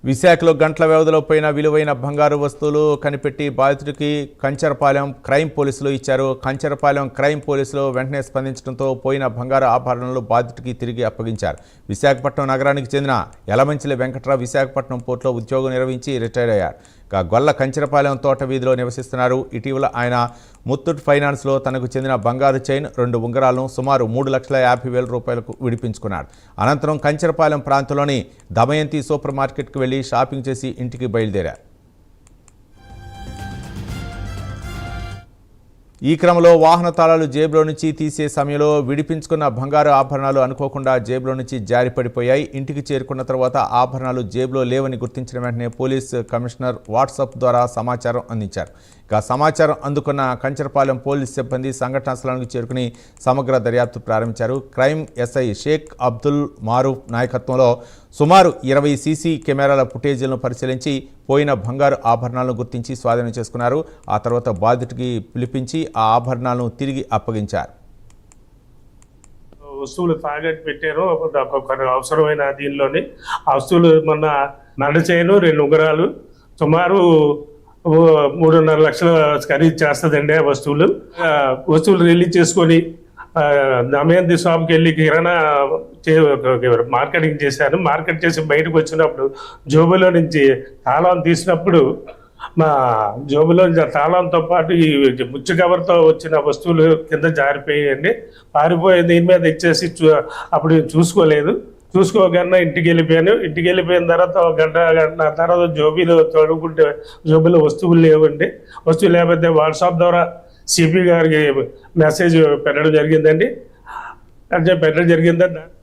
విశాఖలో గంటల వ్యవధిలో పోయిన విలువైన బంగారు వస్తువులు కనిపెట్టి బాధితుడికి కంచరపాలెం క్రైమ్ పోలీసులు ఇచ్చారు. కంచరపాలెం క్రైమ్ పోలీసులు వెంటనే స్పందించడంతో పోయిన బంగారు ఆభరణాలు బాధితుడికి తిరిగి అప్పగించారు. విశాఖపట్నం నగరానికి చెందిన యలమంచిలి వెంకట్రావు విశాఖపట్నం పోర్టులో ఉద్యోగం నిర్వహించి రిటైర్ అయ్యారు. గొల్ల కంచరపాలెం తోట వీధిలో నివసిస్తున్నారు. ఇటీవల ఆయన ముత్తూట్ ఫైనాన్స్లో తనకు చెందిన బంగారు చైన్ 2 ఉంగరాలను సుమారు 3,50,000 రూపాయలకు విడిపించుకున్నాడు. అనంతరం కంచరపాలెం ప్రాంతంలోని దమయంతి సూపర్ మార్కెట్కి వెళ్లి షాపింగ్ చేసి ఇంటికి బయలుదేరారు. ఈ క్రమంలో వాహన తాళాలు జేబులో నుంచి తీసే సమయంలో విడిపించుకున్న బంగారు ఆభరణాలు అనుకోకుండా జేబులో నుంచి జారిపడిపోయాయి. ఇంటికి చేరుకున్న తర్వాత ఆభరణాలు జేబులో లేవని గుర్తించిన వెంటనే పోలీస్ కమిషనర్ వాట్సాప్ ద్వారా సమాచారం అందించారు. ఇక సమాచారం అందుకున్న కంచరపాలెం పోలీస్ సిబ్బంది సంఘటనా స్థలానికి చేరుకుని సమగ్ర దర్యాప్తు ప్రారంభించారు. క్రైమ్ ఎస్ఐ షేక్ అబ్దుల్ మారూఫ్ నాయకత్వంలో సుమారు 20 సీసీ కెమెరాల ఫుటేజీలను పరిశీలించి పోయిన బంగారు ఆభరణాలను గుర్తించి స్వాధీనం చేసుకున్నారు. ఆ తర్వాత బాధితుడికి పిలిపించి ఆ ఆభరణాలను తిరిగి అప్పగించారు. వస్తువులు తాగట్టు పెట్టారు. అవసరమైన దీనిలోని ఆ వస్తువులు మొన్న నల్ల చైను 2 ఉంగరాలు సుమారు 3.5 లక్షలు ఖరీదు చేస్తుందండి. ఆ వస్తువులు రిలీజ్ చేసుకొని దమయంతి షాప్కి వెళ్ళి కిరాణా మార్కెటింగ్ చేశాను. మార్కెట్ చేసి బయటకు వచ్చినప్పుడు జోబులో నుంచి తాళం తీసినప్పుడు మా జోబులో తాళంతో పాటు ఈ ముచ్చు కవర్తో వచ్చిన వస్తువులు కింద జారిపోయాయండి. పారిపోయి దీని మీద ఇచ్చేసి అప్పుడు చూసుకోలేదు. చూసుకోకుండా ఇంటికి వెళ్ళిపోయాను. ఇంటికి వెళ్ళిపోయిన తర్వాత ఒక గంట తర్వాత జోబీలో తొడుగుంటే జోబీలో వస్తువులు లేవండి. వస్తువులు లేకపోతే వాట్సాప్ ద్వారా సిపి గారికి మెసేజ్ పెట్టడం జరిగిందండి. అంటే పెట్టడం జరిగిందండి.